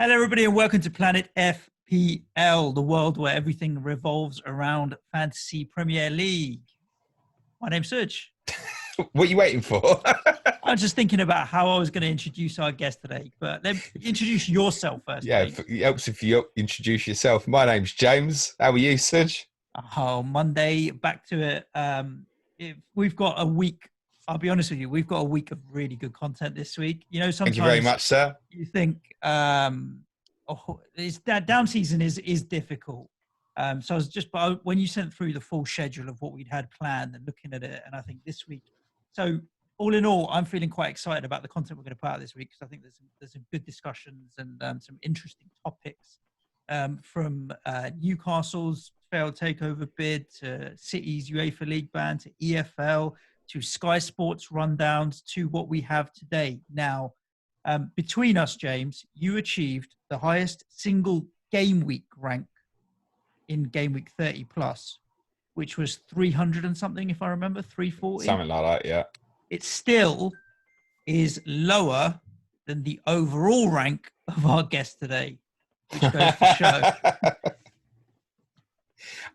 Hello, everybody, and welcome to Planet FPL, the world where everything revolves around Fantasy Premier League. My name's Suj. What are you waiting for? I was just thinking about how I was going to introduce our guest today, but let me introduce yourself first. Yeah, James. it helps if you introduce yourself. My name's James. How are you, Suj? Oh, Monday, back to it. We've got a week. I'll be honest with you, we've got a week of really good content this week. You know, Thank you very sometimes much, sir. you think it's that down season is difficult. So I was but when you sent through the full schedule of what we'd had planned and looking at it, and I think this week. So all in all, I'm feeling quite excited about the content we're going to put out this week because I think there's some good discussions and some interesting topics from Newcastle's failed takeover bid to City's UEFA League ban to EFL to Sky Sports rundowns to what we have today. Now, between us, James, you achieved the highest single game week rank in game week 30 plus, which was 300 and something, if I remember, 340. Something like that, yeah. It still is lower than the overall rank of our guest today, which goes to show.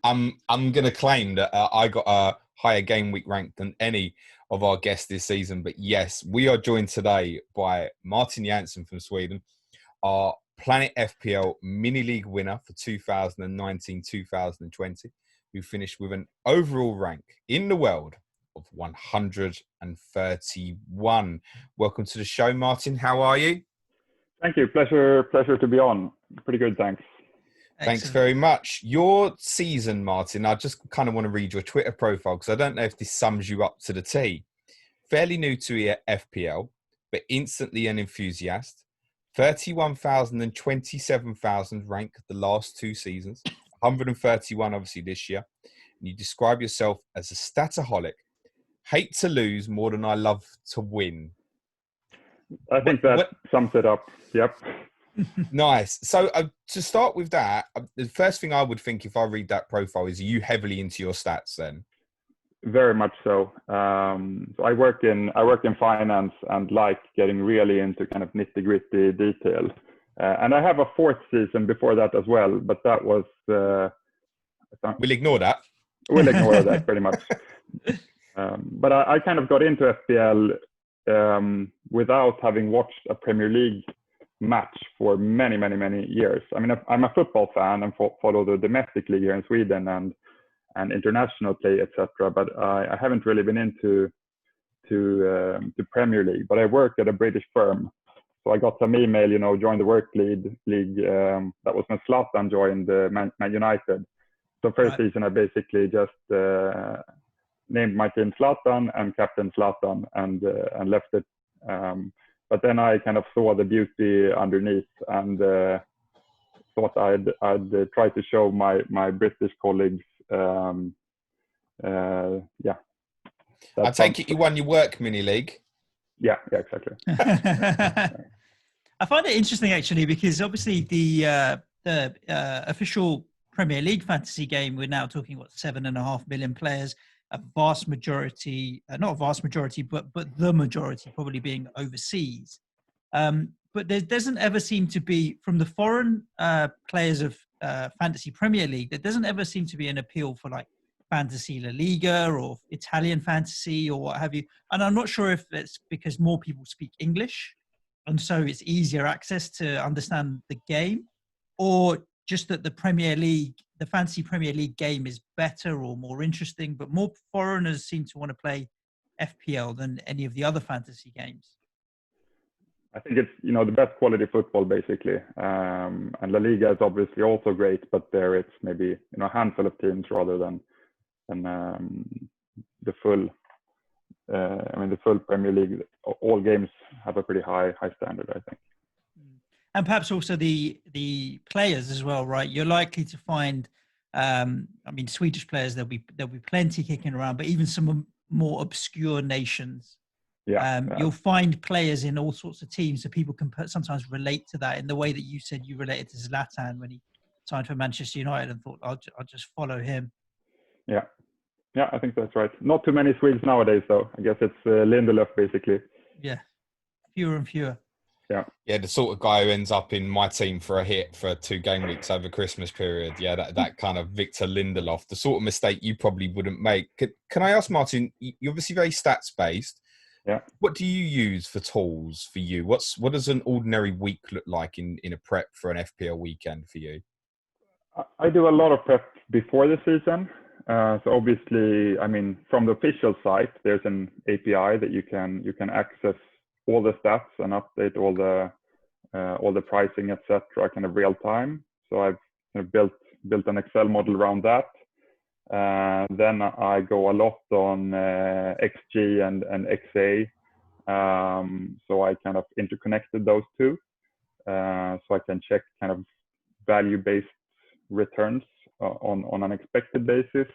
I'm going to claim that I got a higher game week rank than any of our guests this season. But yes, we are joined today by Martin Janson from Sweden, our Planet FPL mini league winner for 2019-2020, who finished with an overall rank in the world of 131. Welcome to the show, Martin. How are you? Thank you. Pleasure to be on. Pretty good, thanks. Thanks Excellent. very much. Your season, Martin, I just kind of want to read your Twitter profile because I don't know if this sums you up to the T. Fairly new to FPL, but instantly an enthusiast. 31,000 and 27,000 rank the last two seasons. 131 obviously this year. And you describe yourself as a stataholic. Hate to lose more than I love to win. I think that sums it up. Yep. Nice. So to start with that, the first thing I would think if I read that profile is, are you heavily into your stats then? Very much so. So I work in finance and like getting really into kind of nitty gritty detail. And I have a fourth season before that as well, but that was. We'll ignore that. We'll ignore that pretty much. But I kind of got into FPL without having watched a Premier League match for many years. I mean, I'm a football fan and follow the domestic league here in Sweden and international play, etc. But I haven't really been into Premier League. But I work at a British firm, so I got some email, join the work league. That was when Zlatan joined Man United. So first season, I basically just named my team Zlatan and captain Zlatan and left it. But then I kind of saw the beauty underneath and thought I'd try to show my British colleagues. I take it you won your work mini league. Yeah, exactly. I find it interesting actually because obviously the official Premier League fantasy game, we're now talking 7.5 million players. A vast majority, not a vast majority, but the majority probably being overseas. But there doesn't ever seem to be, from the foreign players of Fantasy Premier League, there doesn't ever seem to be an appeal for like Fantasy La Liga or Italian fantasy or what have you. And I'm not sure if it's because more people speak English and so it's easier access to understand the game, or just that the Premier League, the Fantasy Premier League game is better or more interesting, but more foreigners seem to want to play FPL than any of the other fantasy games. I think it's, the best quality football basically. And La Liga is obviously also great, but there it's maybe, a handful of teams rather than the full, the full Premier League. All games have a pretty high standard, I think. And perhaps also the players as well, right? You're likely to find, Swedish players, there'll be plenty kicking around, but even some more obscure nations. You'll find players in all sorts of teams, so people can sometimes relate to that in the way that you said you related to Zlatan when he signed for Manchester United and thought, I'll just follow him. Yeah, I think that's right. Not too many Swedes nowadays, though. I guess it's Lindelöf, basically. Yeah, fewer and fewer. Yeah, the sort of guy who ends up in my team for a hit for 2 game weeks over Christmas period. Yeah, that kind of Victor Lindelof, the sort of mistake you probably wouldn't make. Can I ask, Martin, you're obviously very stats based. Yeah. What do you use for tools for you? What does an ordinary week look like in a prep for an FPL weekend for you? I do a lot of prep before the season. So obviously, I mean, from the official site, there's an API that you can access all the stats and update all the pricing, etc., kind of real time. So I've kind of built an Excel model around that. Then I go a lot on XG and XA. So I kind of interconnected those two, so I can check kind of value-based returns on an expected basis.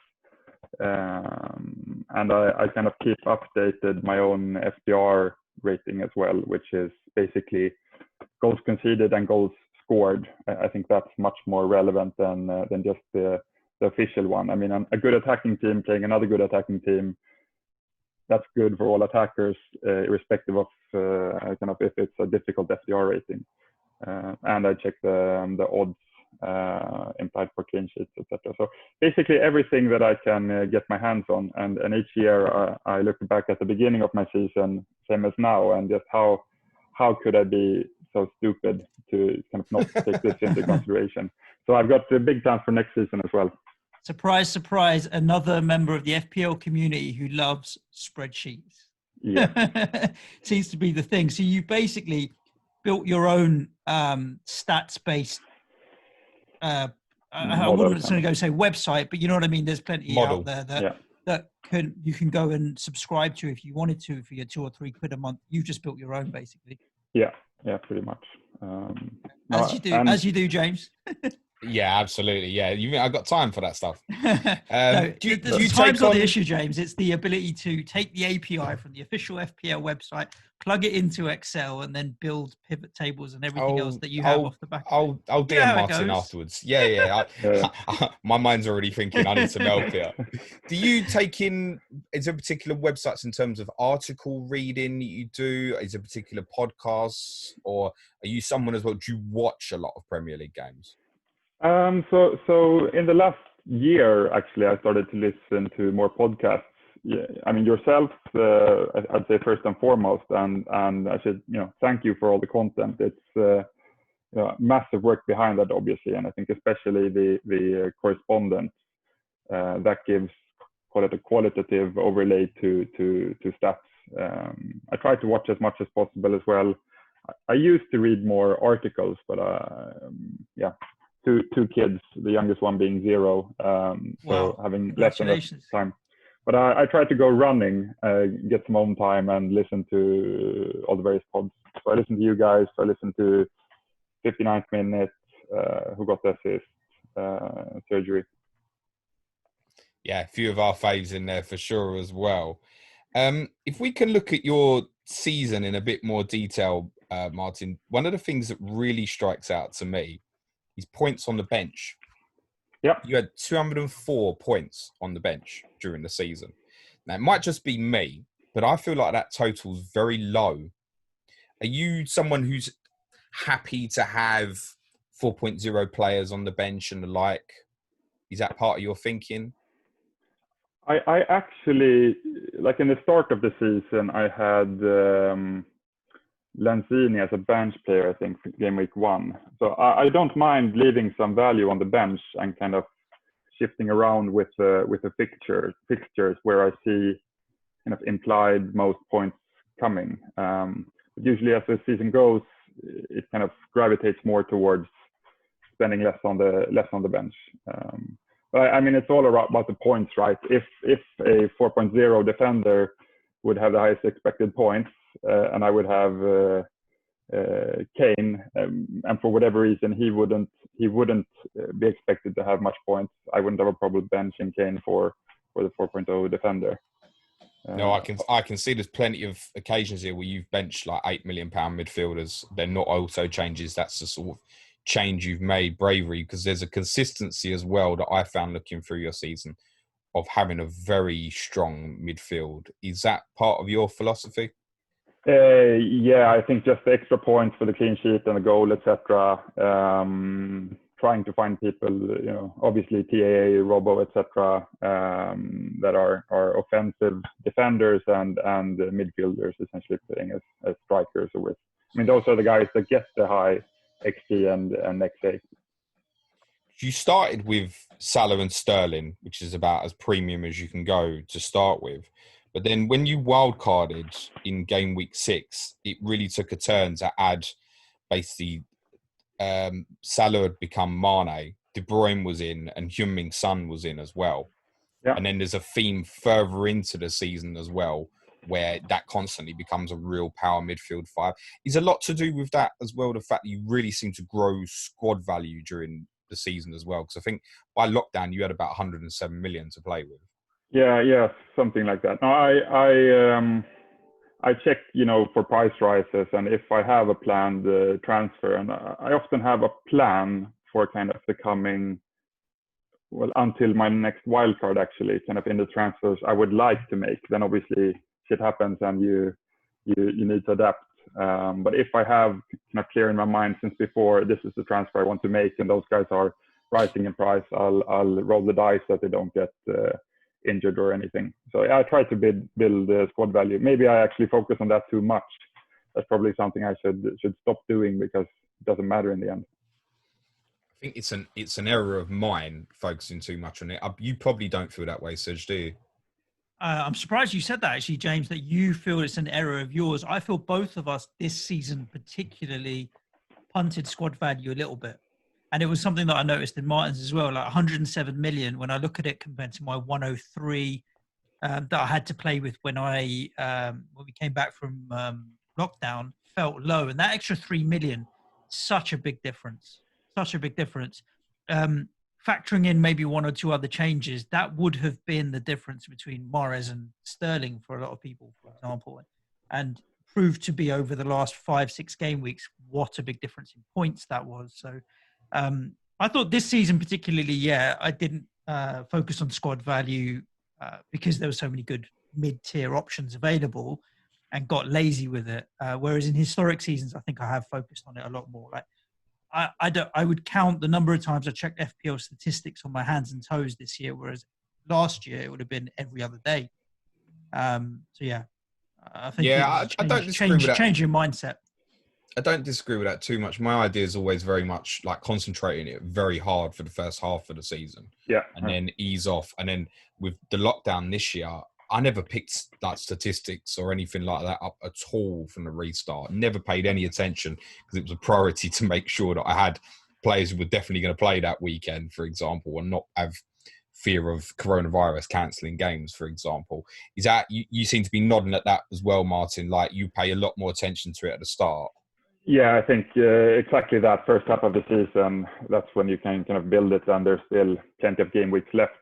And I kind of keep updated my own FPR rating as well, which is basically goals conceded and goals scored. I think that's much more relevant than just the official one. I mean, a good attacking team playing another good attacking team, that's good for all attackers, irrespective of kind of if it's a difficult FPR rating. And I check the odds implied for clean sheets, etc. So basically everything that I can get my hands on, and each year I look back at the beginning of my season, same as now, and just how could I be so stupid to kind of not take this into consideration. So I've got big plans for next season as well. Surprise, surprise, another member of the FPL community who loves spreadsheets. Yeah. Seems to be the thing. So you basically built your own stats-based I wouldn't necessarily go say website, but you know what I mean. There's plenty out there that you can go and subscribe to if you wanted to for your £2 or £3 a month. You've just built your own, basically. Yeah, pretty much. As you do, James. Yeah, absolutely. Yeah, I got time for that stuff. The time's not the issue, James. It's the ability to take the API from the official FPL website, plug it into Excel, and then build pivot tables and everything else that you have off the back. I'll DM Martin afterwards. Yeah. My mind's already thinking I need some help here. Do you take in? Is there particular websites in terms of article reading that you do? Is there particular podcasts, or are you someone as well? Do you watch a lot of Premier League games? So in the last year, actually, I started to listen to more podcasts. Yeah, I mean, yourself, I'd say first and foremost, and I should, thank you for all the content. It's massive work behind that, obviously, and I think especially the correspondence that gives, call it a qualitative overlay to stats. I try to watch as much as possible as well. I used to read more articles, but two kids, the youngest one being 0, so having less and less time. But I try to go running, get some home time, and listen to all the various pods. So I listen to you guys. I listen to 59th Minute, Who Got the Assist, Surgery. Yeah, a few of our faves in there for sure as well. If we can look at your season in a bit more detail, Martin, one of the things that really strikes out to me is points on the bench. Yeah, you had 204 points on the bench during the season. Now, it might just be me, but I feel like that total's very low. Are you someone who's happy to have 4.0 players on the bench and the like? Is that part of your thinking? I actually, like in the start of the season, I had Lanzini as a bench player, I think, for game week 1. So I don't mind leaving some value on the bench and kind of shifting around with the fixtures where I see kind of implied most points coming. But usually as the season goes, it kind of gravitates more towards spending less on the bench. But I mean, it's all about the points, right? If a 4.0 defender would have the highest expected points, and I would have Kane, and for whatever reason he wouldn't be expected to have much points, I wouldn't have a problem benching Kane for the 4.0 defender. No, I can see there's plenty of occasions here where you've benched like £8 million midfielders. They're not auto changes. That's the sort of change you've made, bravery, because there's a consistency as well that I found looking through your season of having a very strong midfield. Is that part of your philosophy? Yeah, I think just the extra points for the clean sheet and the goal, etc. Trying to find people, obviously TAA, Robo, etc. That are offensive defenders and midfielders, essentially playing as strikers. Or with, I mean, those are the guys that get the high XG and XA. You started with Salah and Sterling, which is about as premium as you can go to start with. But then when you wildcarded in game week 6, it really took a turn to add basically Salah had become Mane, De Bruyne was in, and Heung-min Son was in as well. Yeah. And then there's a theme further into the season as well, where that constantly becomes a real power midfield five. Is a lot to do with that as well, the fact that you really seem to grow squad value during the season as well? Because I think by lockdown, you had about 107 million to play with. Yeah, something like that. No, I check, for price rises, and if I have a planned transfer, and I often have a plan for kind of the coming, well, until my next wildcard actually, kind of in the transfers I would like to make. Then obviously shit happens and you need to adapt. But if I have kind of clear in my mind since before, this is the transfer I want to make, and those guys are rising in price, I'll roll the dice that they don't get injured or anything. So I try to build squad value. Maybe I actually focus on that too much. That's probably something I should stop doing, because it doesn't matter in the end. I think it's an error of mine focusing too much on it. You probably don't feel that way, Suj, do you? I'm surprised you said that, actually, James, that you feel it's an error of yours. I feel both of us this season particularly punted squad value a little bit. And it was something that I noticed in Martin's as well, like 107 million, when I look at it compared to my 103 that I had to play with when we came back from lockdown, felt low. And that extra 3 million, such a big difference. Factoring in maybe one or two other changes, that would have been the difference between Mahrez and Sterling for a lot of people, for example, and proved to be over the last 5-6 game weeks what a big difference in points that was. So I thought this season particularly, I didn't focus on squad value because there were so many good mid-tier options available, and got lazy with it. Whereas in historic seasons, I think I have focused on it a lot more. Like I would count the number of times I checked FPL statistics on my hands and toes this year, whereas last year it would have been every other day. I think I don't disagree with that. Change your mindset. I don't disagree with that too much. My idea is always very much like concentrating it very hard for the first half of the season, and then ease off. And then with the lockdown this year, I never picked like statistics or anything like that up at all from the restart. Never paid any attention, because it was a priority to make sure that I had players who were definitely going to play that weekend, for example, and not have fear of coronavirus cancelling games, for example. Is that you seem to be nodding at that as well, Martin? Like you pay a lot more attention to it at the start. Yeah, I think exactly that. First half of the season, that's when you can kind of build it, and there's still plenty of game weeks left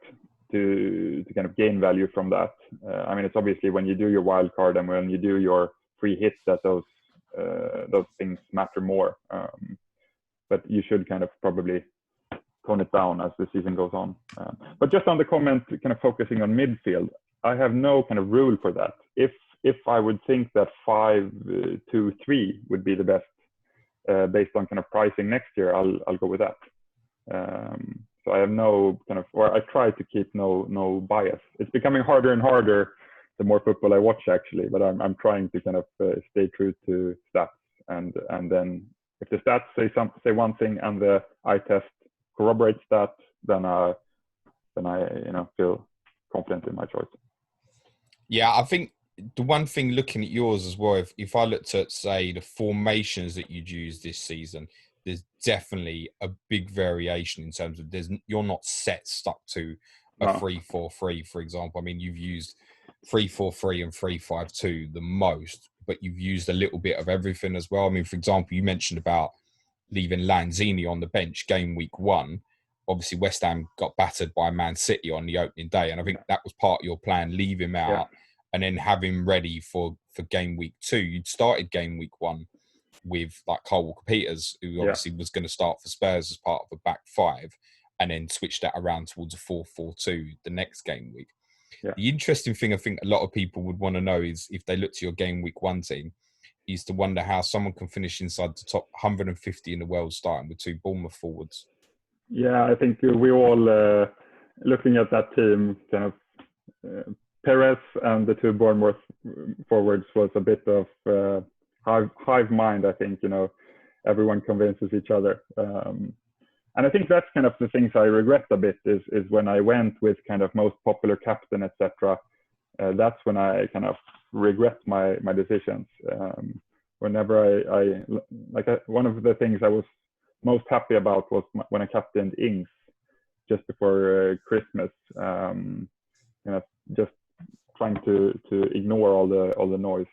to kind of gain value from that. I mean, it's obviously when you do your wild card and when you do your free hit that those things matter more. But you should kind of probably tone it down as the season goes on. But just on the comment, kind of focusing on midfield, I have no kind of rule for that. If I would think that 5-2-3 would be the best based on kind of pricing next year, I'll go with that. So I have no kind of, or I try to keep no bias. It's becoming harder and harder the more football I watch, actually. But I'm trying to kind of stay true to stats, and then if the stats say one thing and the eye test corroborates that, then I feel confident in my choice. Yeah, I think the one thing looking at yours as well, if I looked at, say, the formations that you'd use this season, there's definitely a big variation in terms of you're not stuck to a 3-4-3, for example. I mean, you've used 3-4-3 and 3-5-2 the most, but you've used a little bit of everything as well. I mean, for example, you mentioned about leaving Lanzini on the bench game week 1. Obviously, West Ham got battered by Man City on the opening day, and I think that was part of your plan, leave him out and then have him ready for game week 2. You'd started game week 1 with like Kyle Walker-Peters, who obviously was going to start for Spurs as part of a back 5, and then switch that around towards a 4-4-2 the next game week. The interesting thing I think a lot of people would want to know is if they look to your game week 1 team, used to wonder how someone can finish inside the top 150 in the world starting with 2 Bournemouth forwards. Yeah, I think we all looking at that team, kind of Perez and the 2 Bournemouth forwards was a bit of hive mind. I think everyone convinces each other, and I think that's kind of the things I regret a bit is when I went with kind of most popular captain, etc. That's when I kind of regret my decisions. Whenever one of the things I was most happy about was when I captained Ings just before Christmas. Just trying to ignore all the noise.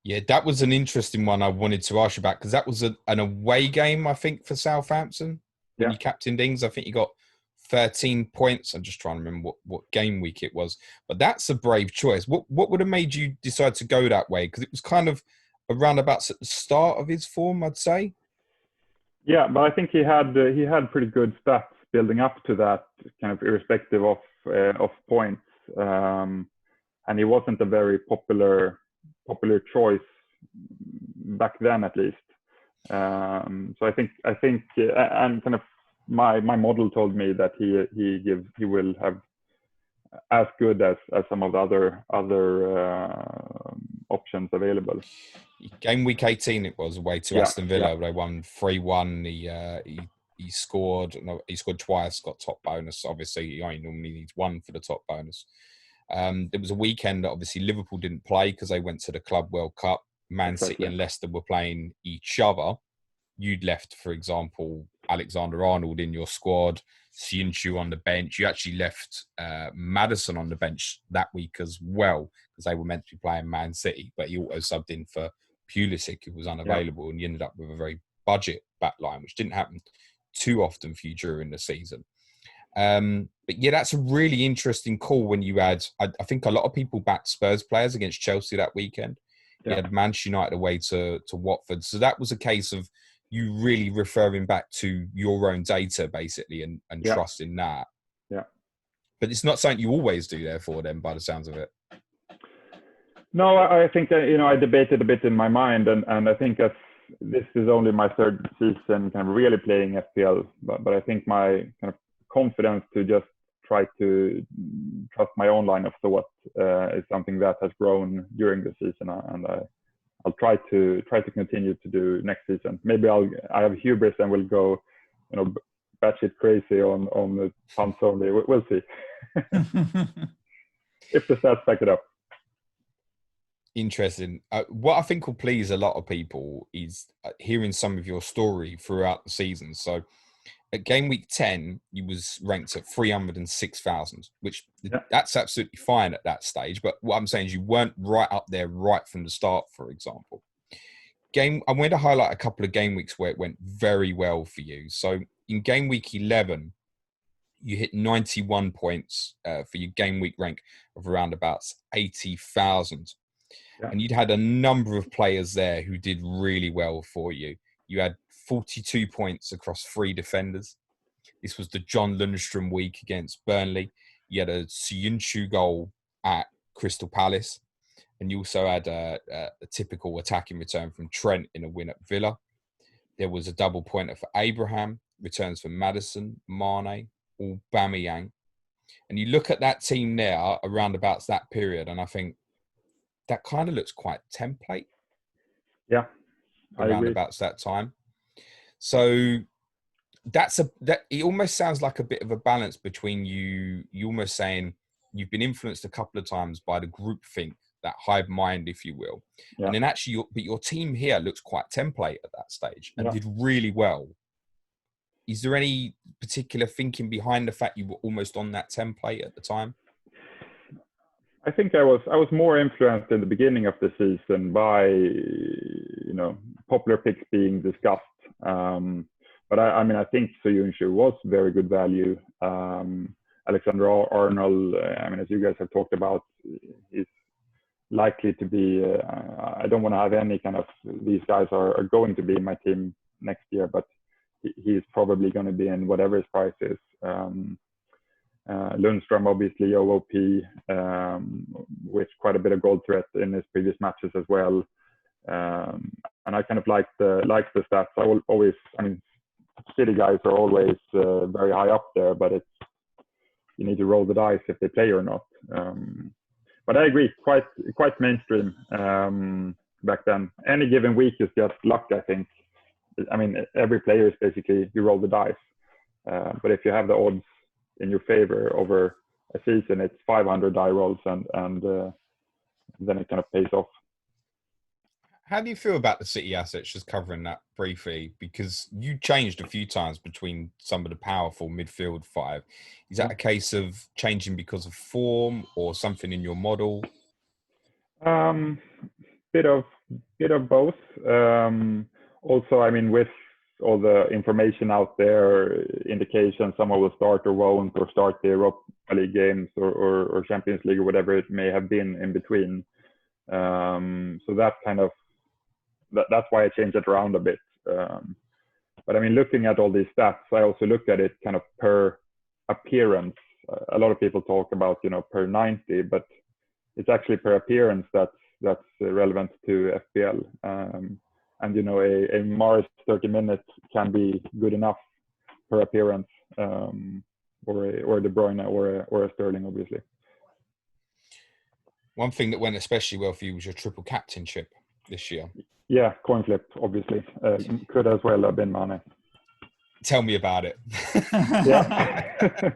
Yeah, that was an interesting one I wanted to ask you about, because that was an away game, I think, for Southampton. When you captained Ings, I think you got 13 points. I'm just trying to remember what game week it was. But that's a brave choice. What would have made you decide to go that way? Because it was kind of around about the start of his form, I'd say. Yeah, but I think he had pretty good stats building up to that, kind of irrespective of points. And he wasn't a very popular choice back then, at least. So I think and kind of my model told me that he will have as good as some of the other options available. Game week 18 it was, away to Aston Villa. They won 3-1. He scored twice, got top bonus. Obviously, he only normally needs 1 for the top bonus. There was a weekend that obviously Liverpool didn't play because they went to the Club World Cup. Man City and Leicester were playing each other. You'd left, for example, Alexander-Arnold in your squad, Siyunchu on the bench. You actually left Maddison on the bench that week as well, because they were meant to be playing Man City, but he also subbed in for Pulisic, who was unavailable, and you ended up with a very budget back line, which didn't happen too often for you during the season. But yeah, that's a really interesting call when you had, I think a lot of people backed Spurs players against Chelsea that weekend. You had Manchester United away to Watford. So that was a case of you really referring back to your own data, basically, and trusting that. Yeah. But it's not something you always do, therefore, then, by the sounds of it. No, I think, I debated a bit in my mind, and I think this is only my 3rd season kind of really playing FPL, but I think my kind of confidence to just try to trust my own line of thought is something that has grown during the season, and I'll try to continue to do next season. Maybe I have hubris and will go, batshit crazy on the punts only. We'll see. If the stats back it up. Interesting. What I think will please a lot of people is hearing some of your story throughout the season. So at game week 10, you was ranked at 306,000, which that's absolutely fine at that stage. But what I'm saying is you weren't right up there right from the start, for example. I wanted to highlight a couple of game weeks where it went very well for you. So in game week 11, you hit 91 points for your game week rank of around about 80,000. Yeah. And you'd had a number of players there who did really well for you. You had 42 points across 3 defenders. This was the John Lundstrom week against Burnley. You had a Siyunchu goal at Crystal Palace. And you also had a typical attacking return from Trent in a win at Villa. There was a double pointer for Abraham, returns for Maddison, Mane, Aubameyang. And you look at that team there around about that period, and I think that kind of looks quite template. Yeah, around about that time. So it almost sounds like a bit of a balance between you almost saying you've been influenced a couple of times by the groupthink, that hive mind, if you will. Yeah. And then actually, your team here looks quite template at that stage and did really well. Is there any particular thinking behind the fact you were almost on that template at the time? I think I was more influenced in the beginning of the season by, popular picks being discussed. But I think Siyunchu was very good value. Alexander-Arnold, as you guys have talked about, is likely to be, I don't want to have any kind of, these guys are going to be in my team next year, but he's probably going to be in whatever his price is. Lundstrom, obviously, OOP, with quite a bit of goal threat in his previous matches as well. And I kind of like the stats. I will always, I mean, City guys are always very high up there, but you need to roll the dice if they play or not. But I agree, quite mainstream back then. Any given week is just luck, I think. I mean, every player is basically, you roll the dice. But if you have the odds in your favor over a season, it's 500 die rolls, and then it kind of pays off. How do you feel about the City assets, just covering that briefly? Because you changed a few times between some of the powerful midfield five. Is that a case of changing because of form or something in your model? Bit of both. Also, I mean, with all the information out there, indications someone will start or won't, or start the Europa League games or Champions League or whatever it may have been in between. So that kind of, that's why I changed it around a bit. But I mean, looking at all these stats, I also look at it kind of per appearance. A lot of people talk about, per 90, but it's actually per appearance that's relevant to FPL. And a Mars 30 minutes can be good enough per appearance, or a De Bruyne or a Sterling, obviously. One thing that went especially well for you was your triple captainship this year. Yeah, coin flip, obviously. Could as well have been Mane. Tell me about it. Yeah.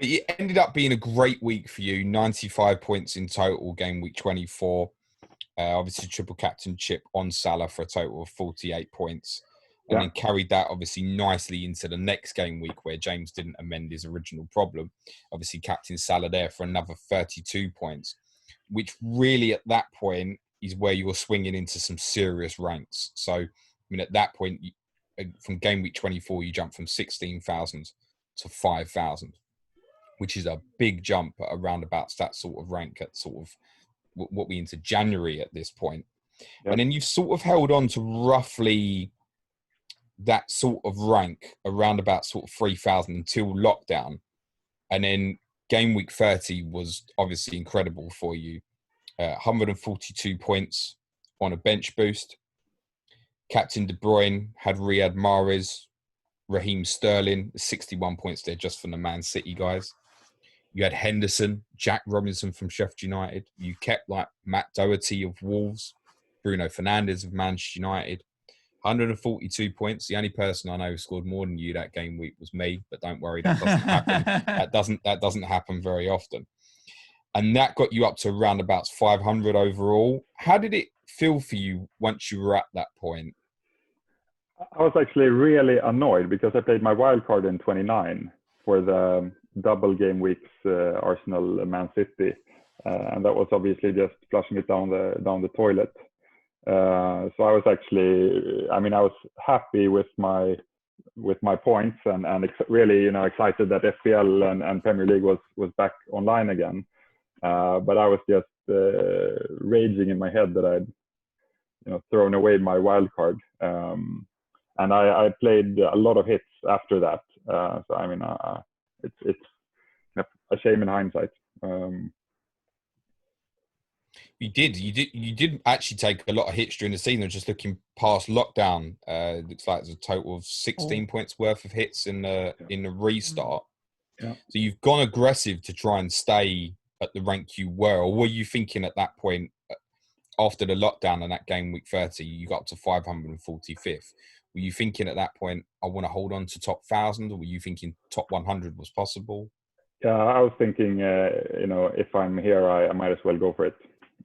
It ended up being a great week for you. 95 points in total, game week 24. Obviously, triple captainship on Salah for a total of 48 points. And then carried that obviously nicely into the next game week where James didn't amend his original problem. Obviously, captain Salah there for another 32 points, which really at that point is where you were swinging into some serious ranks. So, I mean, at that point, from game week 24, you jumped from 16,000 to 5,000, which is a big jump at around about that sort of rank at sort of what we into January at this point. Yep. And then you've sort of held on to roughly that sort of rank around about sort of 3,000 until lockdown. And then game week 30 was obviously incredible for you. 142 points on a bench boost. Captain De Bruyne had Riyad Mahrez, Raheem Sterling, 61 points there just from the Man City guys. You had Henderson, Jack Robinson from Sheffield United. You kept like Matt Doherty of Wolves, Bruno Fernandes of Manchester United. 142 points. The only person I know who scored more than you that game week was me, but don't worry, that doesn't happen. That doesn't happen very often. And that got you up to around about 500 overall. How did it feel for you once you were at that point? I was actually really annoyed because I played my wild card in 29 for the double game weeks, Arsenal Man City, and that was obviously just flushing it down the toilet. So I was actually, I mean, I was happy with my points and really excited that FPL and Premier League was back online again. But I was just raging in my head that I'd thrown away my wild card. And I played a lot of hits after that. So I mean, it's a shame in hindsight. You did actually take a lot of hits during the season. Just looking past lockdown, looks like there's a total of 16 points worth of hits in the restart. Yeah. So you've gone aggressive to try and stay at the rank you were, or were you thinking at that point after the lockdown and that game week 30, you got up to 545th? Were you thinking at that point, I want to hold on to top 1,000, or were you thinking top 100 was possible? Yeah, I was thinking, if I'm here, I might as well go for it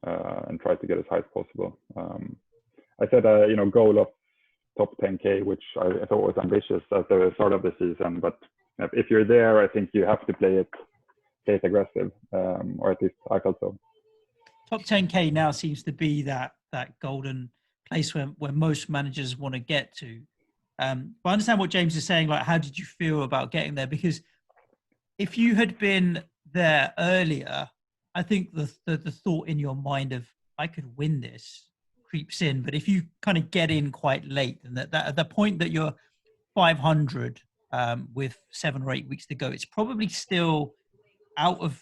and try to get as high as possible. I set a goal of top 10K, which I thought was ambitious at the start of the season. But if you're there, I think you have to play it aggressive, or at least I felt so. Top 10K now seems to be that golden place where most managers want to get to. But I understand what James is saying. Like, how did you feel about getting there? Because if you had been there earlier, I think the thought in your mind of I could win this creeps in. But if you kind of get in quite late, and that at the point that you're 500, with 7 or 8 weeks to go, it's probably still out of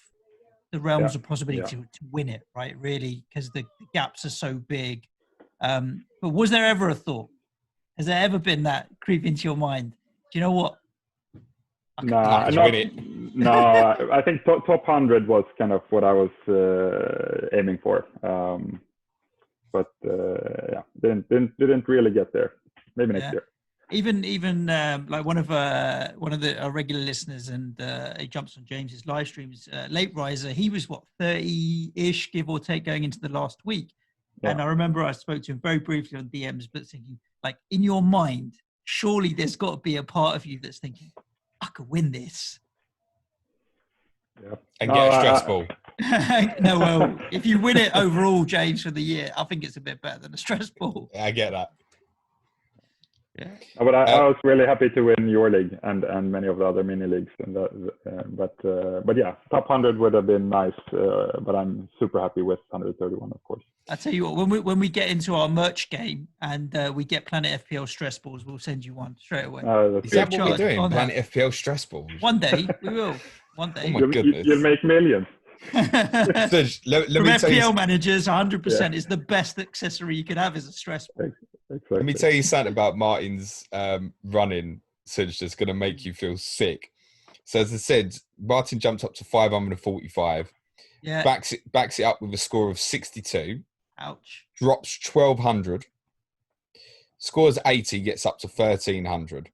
the realms of possibility to win it, right? Really, because the gaps are so big. But was there ever a thought? Has there ever been that creep into your mind? Do you know what? I think top 100 was kind of what I was aiming for. Didn't really get there. Maybe next year. Even like one of our regular listeners, and he jumps on James's live streams, late riser. He was 30-ish, give or take, going into the last week. Yeah. And I remember I spoke to him very briefly on DMs, but thinking, like, in your mind, surely there's got to be a part of you that's thinking, I could win this. Yeah. And get a stress ball. No, well, if you win it overall, James, for the year, I think it's a bit better than a stress ball. Yeah, I get that. Yeah. But I was really happy to win your league and many of the other mini leagues. And but yeah, top 100 would have been nice. But I'm super happy with 131, of course. I tell you what, when we get into our merch game and we get Planet FPL stress balls, we'll send you one straight away. Is that what we're doing? Planet FPL stress balls? One day we will. One day. Oh my goodness! You'll make millions. Suj, let From me FPL managers, 100% is the best accessory you could have is a stress ball. Exactly. Let me tell you something about Martin's running, Suj, that's going to make you feel sick. So as I said, Martin jumped up to 545. Yeah. Backs it up with a score of 62. Ouch. Drops 1,200. Scores 80, gets up to 1,300.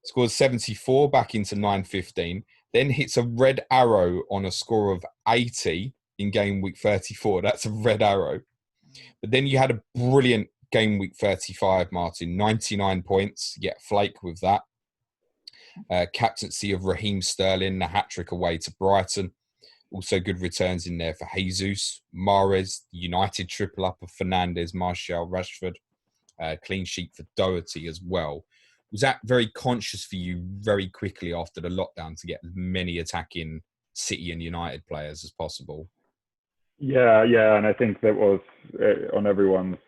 Scores 74, back into 915. Then hits a red arrow on a score of 80 in game week 34. That's a red arrow. But then you had a brilliant game week 35, Martin. 99 points. You get flake with that. Captaincy of Raheem Sterling, the hat-trick away to Brighton. Also good returns in there for Jesus. Mahrez, United triple up of Fernandes, Martial, Rashford. Clean sheet for Doherty as well. Was that very conscious for you very quickly after the lockdown to get as many attacking City and United players as possible? Yeah, and I think that was on everyone's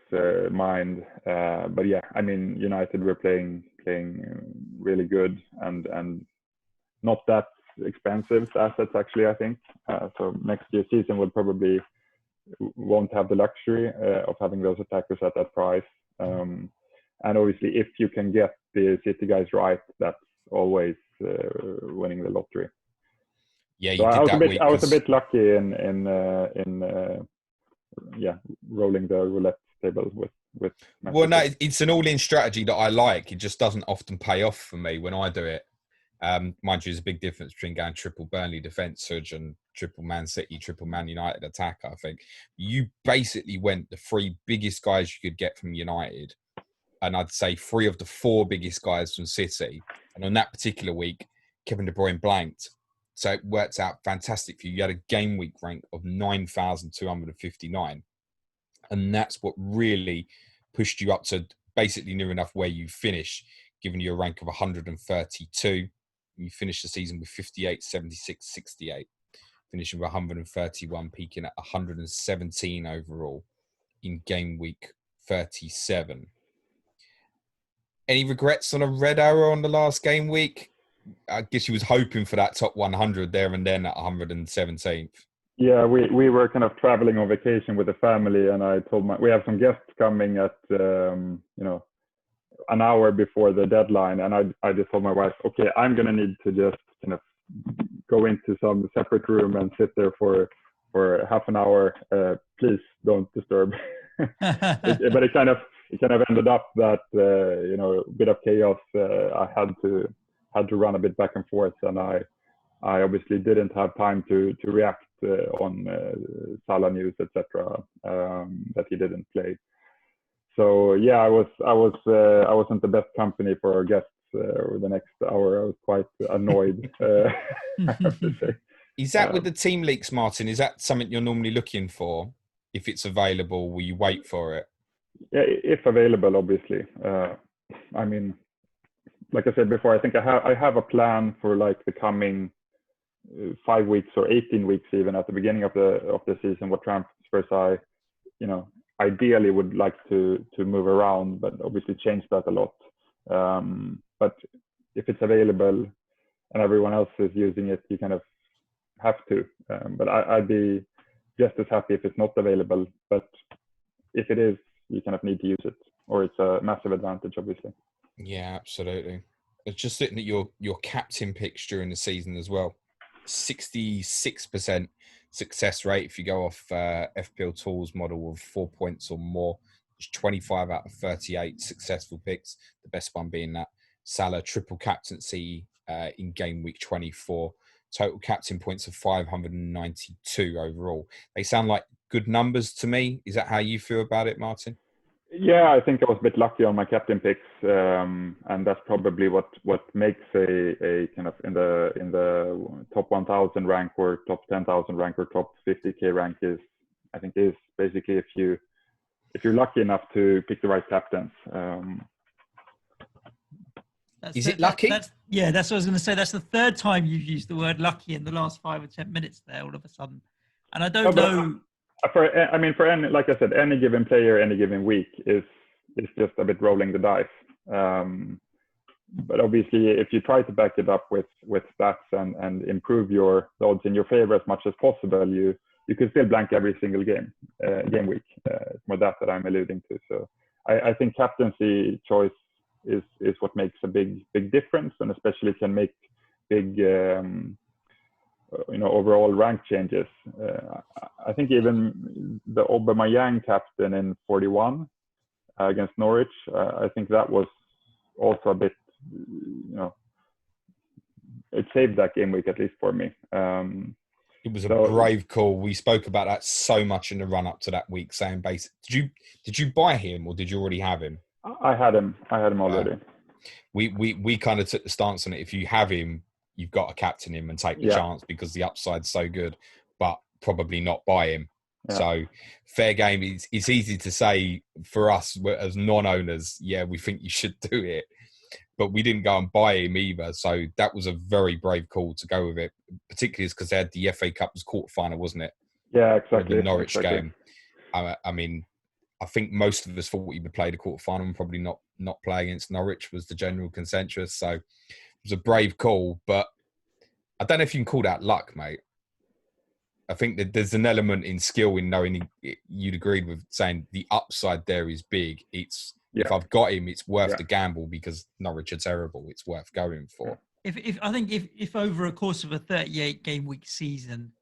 mind. But yeah, I mean, United were playing really good and not that expensive assets actually. I think so. Next year's season will probably won't have the luxury of having those attackers at that price. And obviously, if you can get the City guys right, that's always winning the lottery. Yeah, you so did that week. I was a bit lucky in rolling the roulette table with. Well, no, it's an all-in strategy that I like. It just doesn't often pay off for me when I do it. Mind you, there's a big difference between going triple Burnley defence, Suj, and triple Man City, triple Man United attack. I think you basically went the 3 biggest guys you could get from United. And I'd say 3 of the 4 biggest guys from City. And on that particular week, Kevin De Bruyne blanked. So it worked out fantastic for you. You had a game week rank of 9,259. And that's what really pushed you up to basically near enough where you finish, giving you a rank of 132. You finished the season with 58, 76, 68. Finishing with 131, peaking at 117 overall in game week 37. Any regrets on a red arrow on the last game week? I guess you was hoping for that top 100 there and then at 117th. Yeah, we were kind of traveling on vacation with the family, and I told we have some guests coming at an hour before the deadline, and I just told my wife, okay, I'm gonna need to just kind of go into some separate room and sit there for half an hour. Please don't disturb. But it kind of ended up that a bit of chaos. I had to run a bit back and forth, and I obviously didn't have time to react on Salah news, etc. That he didn't play. So yeah, I wasn't the best company for our guests over the next hour. I was quite annoyed. I have to say. Is that with the team leaks, Martin? Is that something you're normally looking for? If it's available, will you wait for it? Yeah, if available, obviously. I mean, like I said before, I think I have a plan for like the coming 5 weeks or 18 weeks, even at the beginning of the season, what transfers I, ideally would like to move around, but obviously change that a lot. But if it's available and everyone else is using it, you kind of have to. But I'd be just as happy if it's not available. But if it is, you kind of need to use it, or it's a massive advantage, obviously. Yeah, absolutely. It's just looking at your captain picks during the season as well. 66% success rate if you go off FPL Tools model of 4 points or more. It's 25 out of 38 successful picks. The best one being that Salah triple captaincy in game week 24. Total captain points of 592 overall. They sound like good numbers to me. Is that how you feel about it, Martin? Yeah, I think I was a bit lucky on my captain picks, and that's probably what makes a kind of in the top 1,000 rank or top 10,000 rank or top 50k rank is basically if you're lucky enough to pick the right captains. Is it lucky? That's what I was going to say. That's the third time you've used the word lucky in the last 5 or 10 minutes there all of a sudden. And I don't know. For any, like I said, any given player, any given week is just a bit rolling the dice. But obviously, if you try to back it up with stats and improve the odds in your favor as much as possible, you can still blank every single game week. It's more that I'm alluding to. So I think captaincy choice is what makes a big difference, and especially can make big overall rank changes. I think even the Aubameyang captain in 41 against Norwich, I think that was also a bit, it saved that game week, at least for me. It was a brave call. We spoke about that so much in the run up to that week, saying basically, did you buy him or did you already have him? I had him already. We kind of took the stance on it. If you have him, you've got to captain him and take the chance because the upside's so good, but probably not buy him. Yeah. So fair game. It's easy to say for us as non-owners, we think you should do it, but we didn't go and buy him either. So that was a very brave call to go with it, particularly because they had the FA Cup as quarterfinal, wasn't it? Yeah, exactly. The Norwich game. I mean, I think most of us thought he would play the quarterfinal and probably not play against Norwich was the general consensus. So it was a brave call, but I don't know if you can call that luck, mate. I think that there's an element in skill in knowing you'd agreed with saying the upside there is big. If I've got him, it's worth the gamble because Norwich are terrible. It's worth going for. If over a course of a 38 game week season,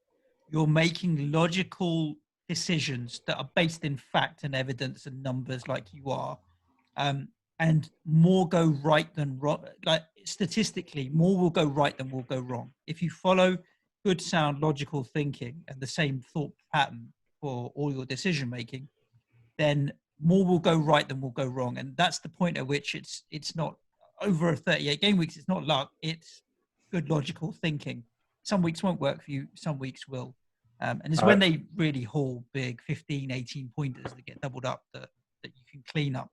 you're making logical decisions that are based in fact and evidence and numbers like you are, and more go right than wrong. Like statistically, more will go right than will go wrong. If you follow good, sound, logical thinking and the same thought pattern for all your decision making, then more will go right than will go wrong. And that's the point at which it's not over a 38 game weeks. It's not luck. It's good, logical thinking. Some weeks won't work for you. Some weeks will. And it's when they really haul big 15, 18 pointers that get doubled up that you can clean up.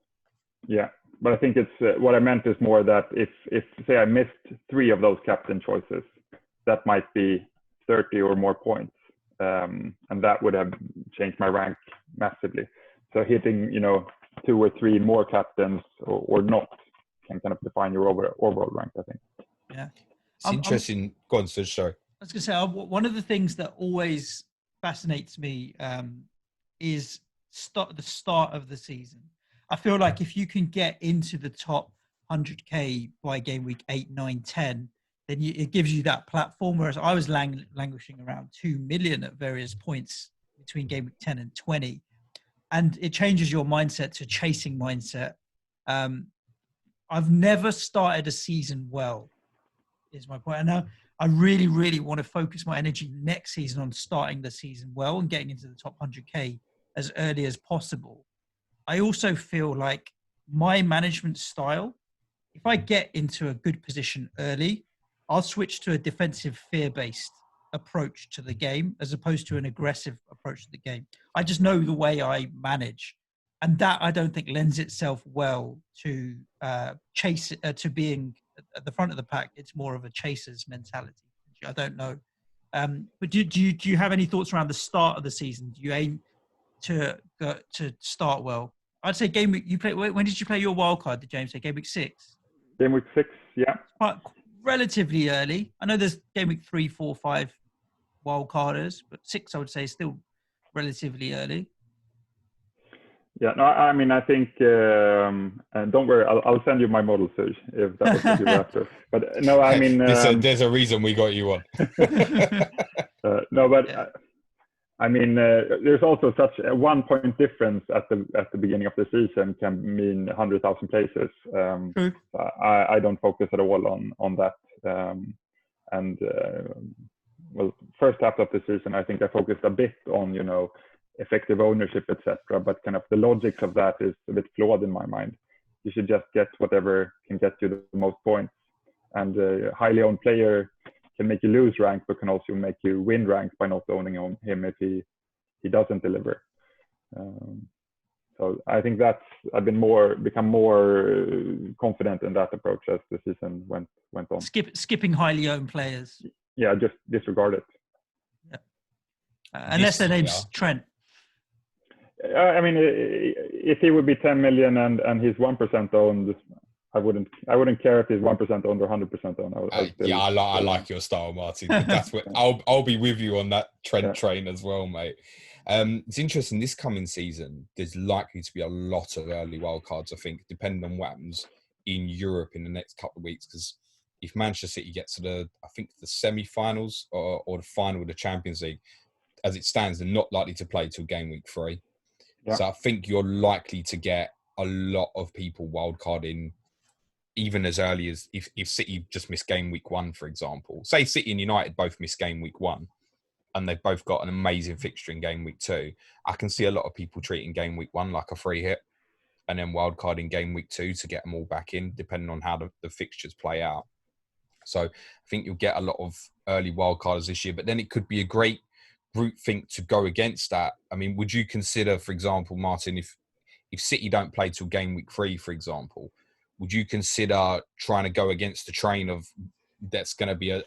Yeah. But I think it's what I meant is more that if say I missed 3 of those captain choices, that might be 30 or more points, and that would have changed my rank massively. So hitting 2 or 3 more captains or not can kind of define your overall rank, I think. Yeah, it's interesting. Go on, Suj, sorry. I was going to say one of the things that always fascinates me is the start of the season. I feel like if you can get into the top 100k by game week 8, 9, 10, then it gives you that platform. Whereas I was languishing around 2 million at various points between game week 10 and 20. And it changes your mindset to chasing mindset. I've never started a season well, is my point. And now I really, really want to focus my energy next season on starting the season well and getting into the top 100k as early as possible. I also feel like my management style, if I get into a good position early, I'll switch to a defensive fear-based approach to the game as opposed to an aggressive approach to the game. I just know the way I manage, and that I don't think lends itself well to to being at the front of the pack. It's more of a chaser's mentality. I don't know. But do you have any thoughts around the start of the season? Do you aim to start well? I'd say game week. You play. When did you play your wild card? Did James say game week 6? Game week 6, yeah. Quite relatively early. I know there's game week 3, 4, 5 wild carders, but 6 I would say is still relatively early. Yeah, no, I mean, I think, and don't worry, I'll send you my model, Suj, if that was what you were after. But no, I mean, there's a reason we got you on. no, but Yeah. I mean, there's also such a 1 point difference at the beginning of the season can mean 100,000 places. True. I don't focus at all on that. Well, first half of the season, I think I focused a bit on, effective ownership, etc. But kind of the logics of that is a bit flawed in my mind. You should just get whatever can get you the most points. And a highly owned player can make you lose rank, but can also make you win rank by not owning him if he doesn't deliver. So I think I've become more confident in that approach as the season went on. Skipping highly owned players. Yeah, just disregard it. Yeah. Unless their name's Trent. I mean, if he would be 10 million and he's 1% owned, I wouldn't care if he's 1% owned or 100% owned. I like your style, Martin. That's what I'll be with you on that Trent train as well, mate. It's interesting. This coming season, there's likely to be a lot of early wildcards, I think, depending on what happens in Europe in the next couple of weeks. Because if Manchester City gets to the semi-finals or the final of the Champions League, as it stands, they're not likely to play till game week 3. Yeah. So I think you're likely to get a lot of people wildcarding even as early as if City just missed game week 1, for example. Say City and United both missed game week 1 and they've both got an amazing fixture in game week 2. I can see a lot of people treating game week 1 like a free hit and then wildcarding game week 2 to get them all back in, depending on how the fixtures play out. So I think you'll get a lot of early wildcarders this year, but then it could be a great group think to go against that. I mean, would you consider, for example, Martin, if City don't play till game week 3, for example, would you consider trying to go against the train of that's going to be a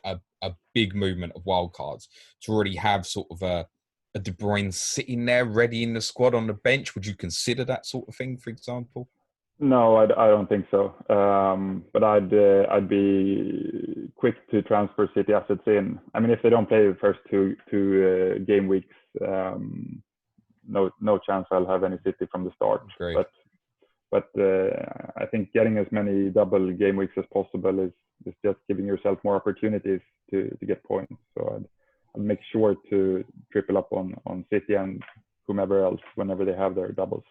big movement of wildcards to already have sort of a De Bruyne sitting there ready in the squad on the bench? Would you consider that sort of thing, for example? No, I don't think so. But I'd be quick to transfer City assets in. I mean, if they don't play the first two game weeks, no chance I'll have any City from the start. Great. But I think getting as many double game weeks as possible is just giving yourself more opportunities to get points. So I'd make sure to triple up on City and whomever else whenever they have their doubles.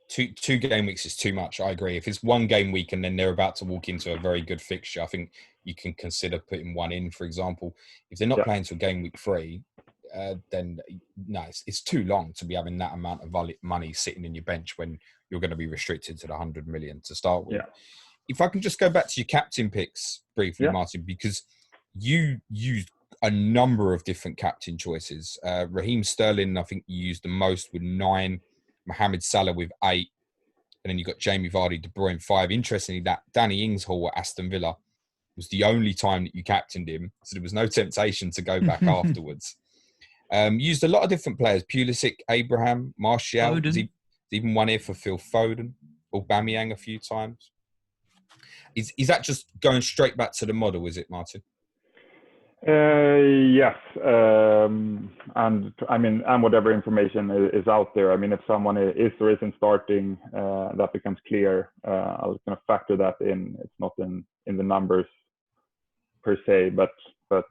Two game weeks is too much. I agree. If it's one game week and then they're about to walk into a very good fixture, I think you can consider putting one in, for example. If they're not playing till game week 3, then no, it's too long to be having that amount of money sitting in your bench when you're going to be restricted to the 100 million to start with. Yeah. If I can just go back to your captain picks briefly, Martin, because you used a number of different captain choices. Raheem Sterling, I think you used the most with 9. Mohamed Salah with 8, and then you got Jamie Vardy, De Bruyne 5. Interestingly, that Danny Ings haul at Aston Villa was the only time that you captained him, so there was no temptation to go back afterwards. Used a lot of different players: Pulisic, Abraham, Martial. There's even one here for Phil Foden, Aubameyang a few times. Is that just going straight back to the model? Is it, Martin? Yes, and I mean, and whatever information is out there. I mean, if someone is or isn't starting, that becomes clear. I'll kind of factor that in. It's not in the numbers per se, but I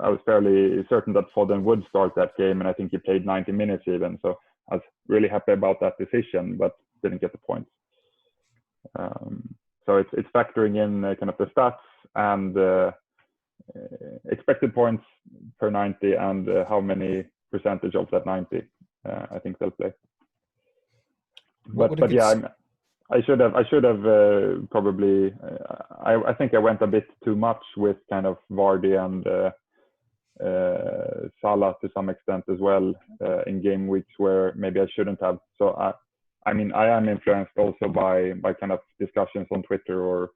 was fairly certain that Foden would start that game, and I think he played 90 minutes even. So I was really happy about that decision, but didn't get the points. So it's factoring in kind of the stats and. Expected points per 90 and how many percentage of that 90 I think they'll play. But yeah, I should have probably I think I went a bit too much with kind of Vardy and Salah to some extent as well in game weeks where maybe I shouldn't have. So I mean I am influenced also by kind of discussions on Twitter or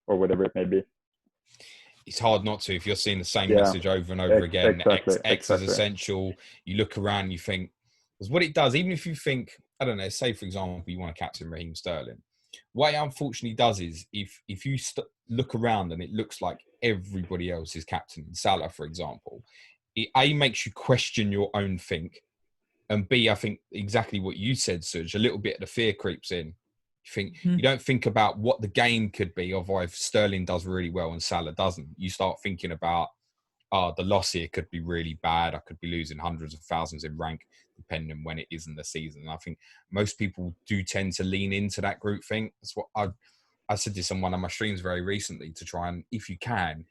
whatever it may be. It's hard not to if you're seeing the same message over and over again. Exactly, X is essential. You look around, you think, because what it does, even if you think, I don't know, say for example, you want to captain Raheem Sterling, What it unfortunately does is if you look around and it looks like everybody else is captain, Salah, for example, it A, makes you question your own think, and B, I think exactly what you said, Suj, a little bit of the fear creeps in. You don't think about what the game could be, or if Sterling does really well and Salah doesn't. You start thinking about, the loss here could be really bad. I could be losing hundreds of thousands in rank, depending on when it is in the season. And I think most people do tend to lean into that group thing. That's what I said this on one of my streams very recently, to try and, if you can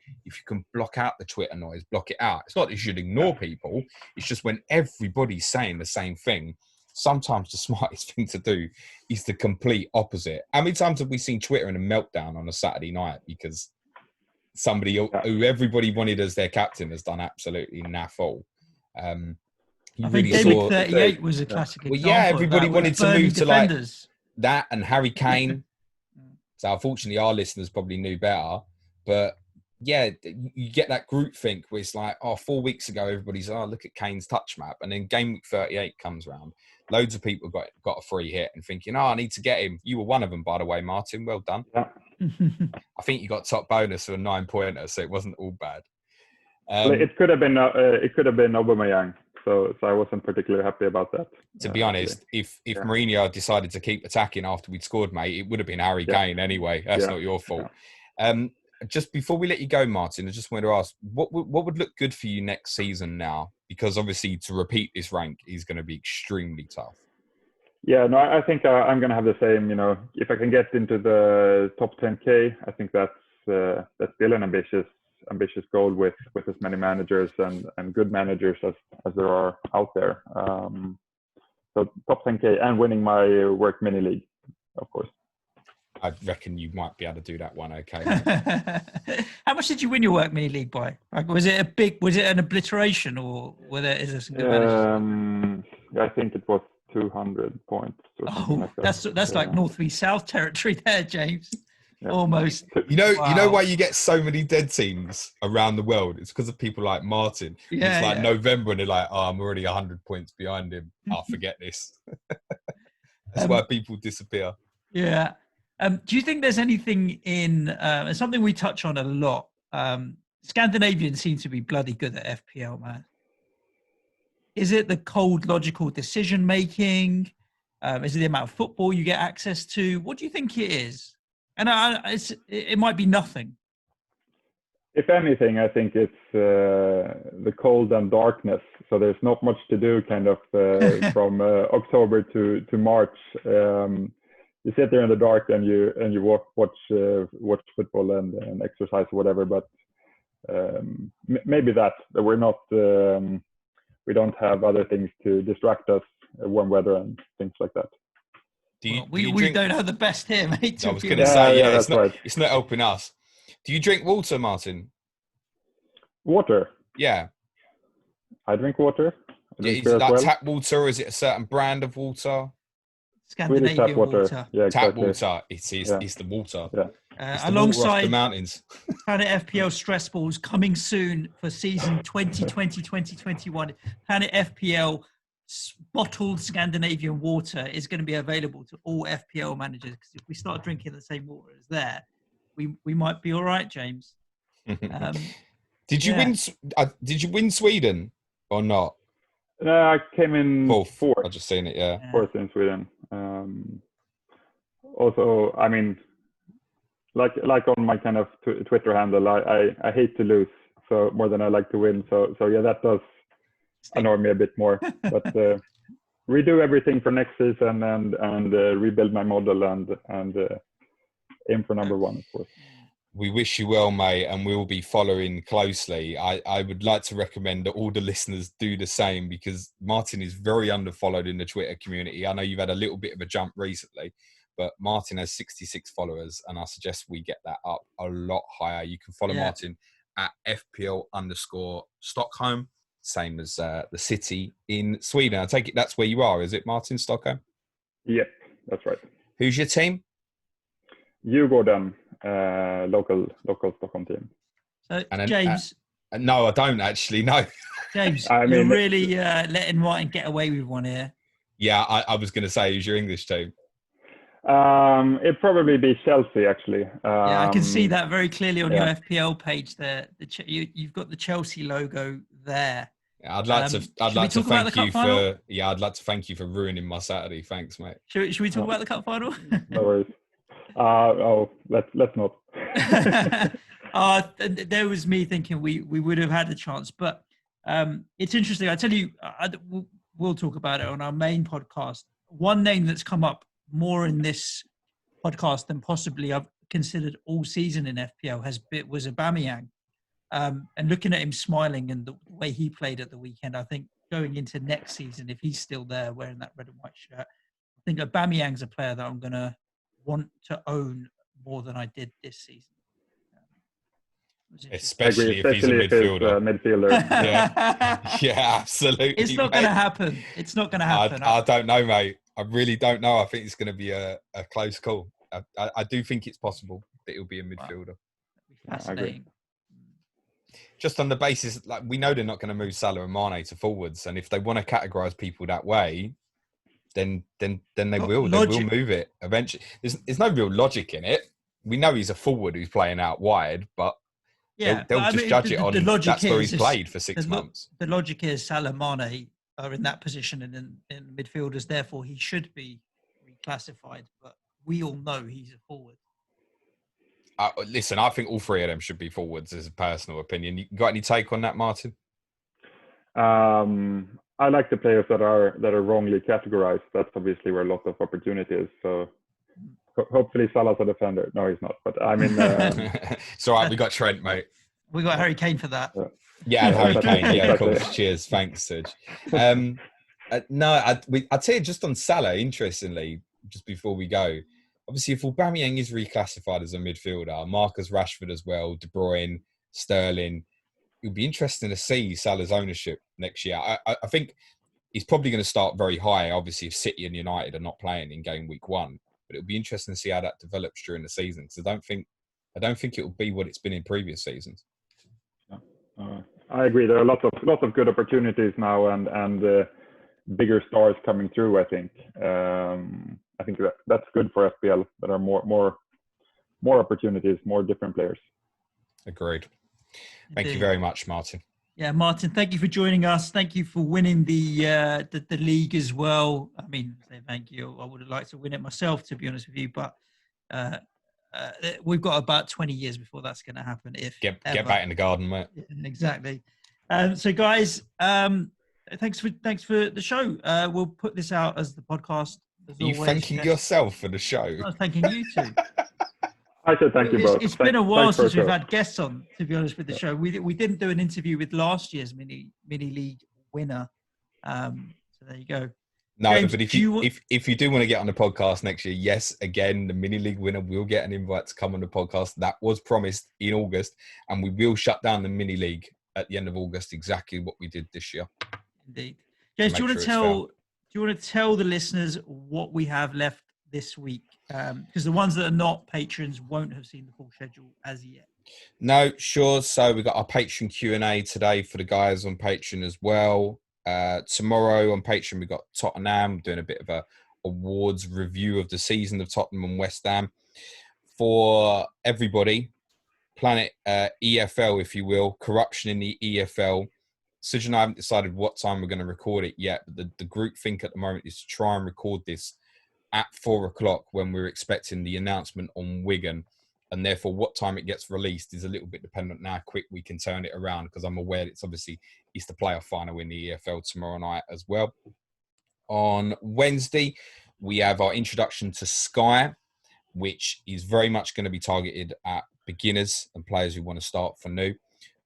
block out the Twitter noise, block it out. It's not that you should ignore people. It's just when everybody's saying the same thing, sometimes the smartest thing to do is the complete opposite. How many times have we seen Twitter in a meltdown on a Saturday night because somebody who everybody wanted as their captain has done absolutely naff all? I think Game 38 was a classic example. Well, yeah, everybody wanted to move to defenders. like that and Harry Kane. So unfortunately, our listeners probably knew better. But yeah, you get that group think where it's like, 4 weeks ago, everybody's, look at Kane's touch map. And then game week 38 comes around. Loads of people got a free hit and thinking, I need to get him. You were one of them, by the way, Martin. Well done. Yeah. I think you got top bonus for a 9-pointer, so it wasn't all bad. It could have been Aubameyang. So I wasn't particularly happy about that. To be honest, if Mourinho decided to keep attacking after we'd scored, mate, it would have been Harry Kane anyway. That's not your fault. Yeah. Just before we let you go, Martin, I just wanted to ask, what would look good for you next season now? Because obviously to repeat this rank is going to be extremely tough. Yeah, no, I think I'm going to have the same. If I can get into the top 10K, I think that's still an ambitious goal with as many managers and good managers as there are out there. So top 10K and winning my work mini league, of course. I reckon you might be able to do that one. Okay. How much did you win your work mini league by? Like, was it an obliteration, or is there some good managers? I think it was 200 points. Or that's like North v South territory there, James. Yeah. Almost. You know why you get so many dead teams around the world? It's because of people like Martin. Yeah, it's like November and they're like, I'm already 100 points behind him. I'll forget this. That's why people disappear. Yeah. Do you think there's anything in something we touch on a lot? Scandinavians seem to be bloody good at FPL, man. Is it the cold, logical decision making? Is it the amount of football you get access to? What do you think it is? And it might be nothing. If anything, I think it's the cold and darkness. So there's not much to do kind of from October to March. You sit there in the dark and you watch football and exercise or whatever. But maybe that we're not we don't have other things to distract us, warm weather and things like that. We don't have the best here, mate. I was going to say, that's right. It's not helping us. Do you drink water, Martin? Water? Yeah. I drink water. Is it like tap water, or is it a certain brand of water? Scandinavian tap water. Yeah, exactly. Tap water. It's the water. Yeah. Alongside the mountains. Planet FPL stress balls coming soon for season 2020-2021. Planet FPL bottled Scandinavian water is going to be available to all FPL managers, because if we start drinking the same water as there, we might be all right, James. Did you win Sweden or not? I came in fourth. I've just seen it. Fourth in Sweden. Also, I mean, like on my kind of Twitter handle, I hate to lose so more than I like to win. So yeah, that does annoy me a bit more. But redo everything for next season and rebuild my model and aim for number one, of course. We wish you well, mate, and we'll be following closely. I would like to recommend that all the listeners do the same, because Martin is very underfollowed in the Twitter community. I know you've had a little bit of a jump recently, but Martin has 66 followers, and I suggest we get that up a lot higher. You can follow Martin at FPL_Stockholm, same as the city in Sweden. I take it that's where you are, is it, Martin, Stockholm? Yep, that's right. Who's your team? Djurgården, local Stockholm team. So, James? No, I don't actually, no. James, you're really letting Martin get away with one here. Yeah, I was going to say, who's your English team? It'd probably be Chelsea, actually. Yeah, I can see that very clearly on yeah. your FPL page there. You've got the Chelsea logo there. Yeah, I'd like to Should we talk about the thank you cup final? for I'd like to thank you for ruining my Saturday. Thanks, mate. Should we talk about the cup final? No worries. Let's not. There was me thinking we would have had a chance, but it's interesting. I tell you, we'll talk about it on our main podcast. One name that's come up more in this podcast than possibly I've considered all season in FPL was Aubameyang. And looking at him smiling and the way he played at the weekend, I think going into next season, if he's still there wearing that red and white shirt, I think Aubameyang's a player that I'm going to want to own more than I did this season. Especially if he's a midfielder. Yeah. Yeah, absolutely. It's not going to happen. It's not going to happen. I don't know, mate. I really don't know. I think it's going to be a close call. I do think it's possible that he'll be a midfielder. Wow. Fascinating. Just on the basis, like, we know they're not going to move Salah and Mane to forwards, and if they want to categorise people that way, then they will. They will move it eventually. There's no real logic in it. We know he's a forward who's playing out wide, but they'll just judge it on that's where he's played for 6 months. The logic is Salah, Mane are in that position in midfielders, therefore he should be reclassified. But we all know he's a forward. Listen, I think all three of them should be forwards, as a personal opinion. You got any take on that, Martin? I like the players that are wrongly categorized. That's obviously where a lot of opportunity is. So hopefully Salah's a defender. No, he's not. But I mean, it's all right. We got Trent, mate. We got Harry Kane for that. Yeah, Harry Kane. Yeah, of course. Cheers. Thanks, Suj. I'd say just on Salah, interestingly, just before we go, obviously, if Aubameyang is reclassified as a midfielder, Marcus Rashford as well, De Bruyne, Sterling, it would be interesting to see Salah's ownership next year. I think he's probably going to start very high, obviously, if City and United are not playing in game week 1. But it'll be interesting to see how that develops during the season, because I don't think it will be what it's been in previous seasons. I agree. There are lots of good opportunities now, and bigger stars coming through. I think that's good for FPL. There are more opportunities, more different players. Agreed. Thank you very much, Martin. Yeah, Martin, thank you for joining us. Thank you for winning the league as well. I mean, thank you. I would have liked to win it myself, to be honest with you, but we've got about 20 years before that's going to happen. Get back in the garden, mate. Yeah, exactly. So, guys, thanks for the show. We'll put this out as the podcast. Are you thanking yourself for the show? I'm thanking you too. I said thank you both. It's been a while since we've had guests on, to be honest with the show. We didn't do an interview with last year's mini league winner. So there you go. No, James, but if you do want to get on the podcast next year, yes, again, the mini league winner will get an invite to come on the podcast. That was promised in August, and we will shut down the mini league at the end of August, exactly what we did this year. Indeed. James, do you want to tell the listeners what we have left this week? Because the ones that are not patrons won't have seen the full schedule as yet. No, sure. So we've got our Patreon Q&A today for the guys on Patreon as well. Tomorrow on Patreon, we've got Tottenham doing a bit of a awards review of the season of Tottenham and West Ham. For everybody, Planet EFL, if you will, corruption in the EFL. Suj and I haven't decided what time we're going to record it yet, but the group think at the moment is to try and record this at 4:00 when we're expecting the announcement on Wigan. And therefore, what time it gets released is a little bit dependent on how quick we can turn it around, because I'm aware it's the playoff final in the EFL tomorrow night as well. On Wednesday, we have our introduction to Sky, which is very much going to be targeted at beginners and players who want to start for new.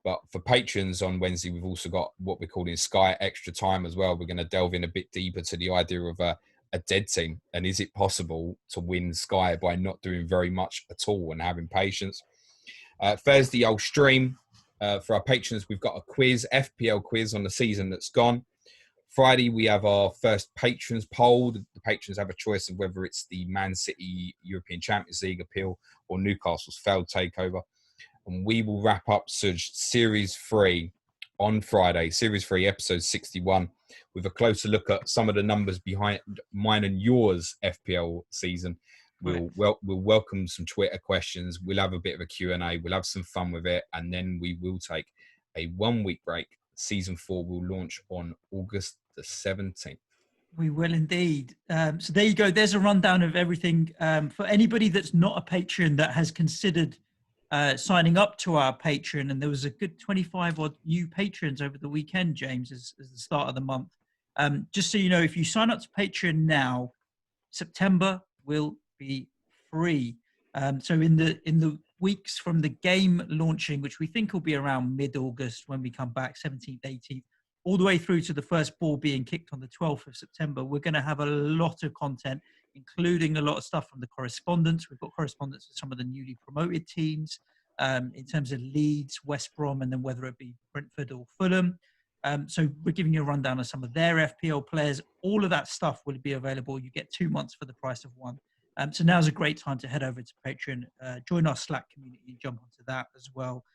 But for patrons on Wednesday, we've also got what we're calling Sky Extra Time as well. We're going to delve in a bit deeper to the idea of a dead team, and is it possible to win Sky by not doing very much at all and having patience. Thursday, I'll stream for our patrons. We've got a quiz, FPL quiz on the season that's gone. Friday, we have our first patrons poll. The patrons have a choice of whether it's the Man City European Champions League appeal or Newcastle's failed takeover. And we will wrap up Suj Series 3 on Friday, Series 3, episode 61, with a closer look at some of the numbers behind mine and yours FPL season. We'll welcome some Twitter questions. We'll have a bit of a Q&A. We'll have some fun with it. And then we will take a 1 week break. Season 4 will launch on August the 17th. We will indeed. So there you go. There's a rundown of everything. For anybody that's not a patron that has considered signing up to our Patreon, and there was a good 25 odd new patrons over the weekend, James, as the start of the month. Just so you know, if you sign up to Patreon now, September will be free. So in the weeks from the game launching, which we think will be around mid-August when we come back, 17th, 18th, all the way through to the first ball being kicked on the 12th of September, we're going to have a lot of content, including a lot of stuff from the correspondents. We've got correspondents with some of the newly promoted teams in terms of Leeds, West Brom, and then whether it be Brentford or Fulham. So we're giving you a rundown of some of their FPL players. All of that stuff will be available. You get 2 months for the price of one. So now's a great time to head over to Patreon, join our Slack community, and jump onto that as well.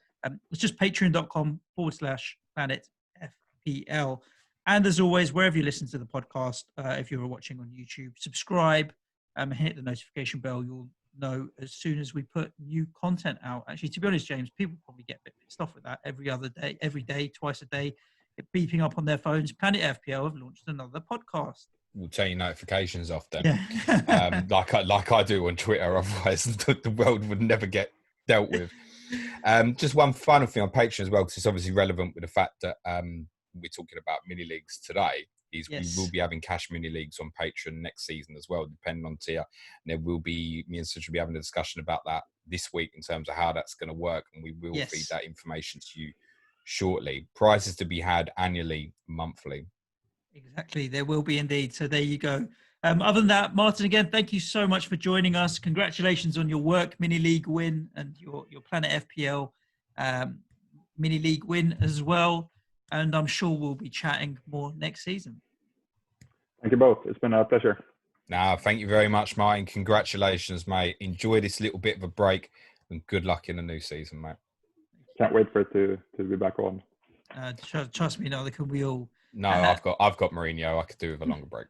It's just patreon.com/planetfpl. And as always, wherever you listen to the podcast, if you're watching on YouTube, subscribe and hit the notification bell. You'll know as soon as we put new content out. Actually, to be honest, James, people probably get a bit pissed off with that every day, twice a day, beeping up on their phones. Planet FPL have launched another podcast. We'll turn your notifications off then, Yeah. like I do on Twitter. Otherwise, the world would never get dealt with. Just one final thing on Patreon as well, because it's obviously relevant with the fact that we're talking about mini leagues today. Yes. We will be having cash mini leagues on Patreon next season as well, depending on tier. And there will be, me and Suj will be having a discussion about that this week in terms of how that's going to work, and we will feed that information to you shortly. Prizes to be had annually, monthly. Exactly, there will be indeed. So there you go. Other than that, Martin, again, thank you so much for joining us. Congratulations on your work mini league win and your Planet FPL mini league win as well. And I'm sure we'll be chatting more next season. Thank you both. It's been a pleasure. Thank you very much, Martin. Congratulations, mate. Enjoy this little bit of a break, and good luck in the new season, mate. Can't wait for it to be back on. Trust me, neither can we all. No, I've got Mourinho. I could do with a longer break.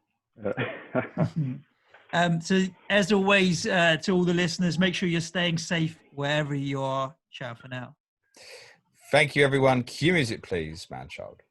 So as always, to all the listeners, make sure you're staying safe wherever you are. Ciao for now. Thank you, everyone. Cue music, please, man child.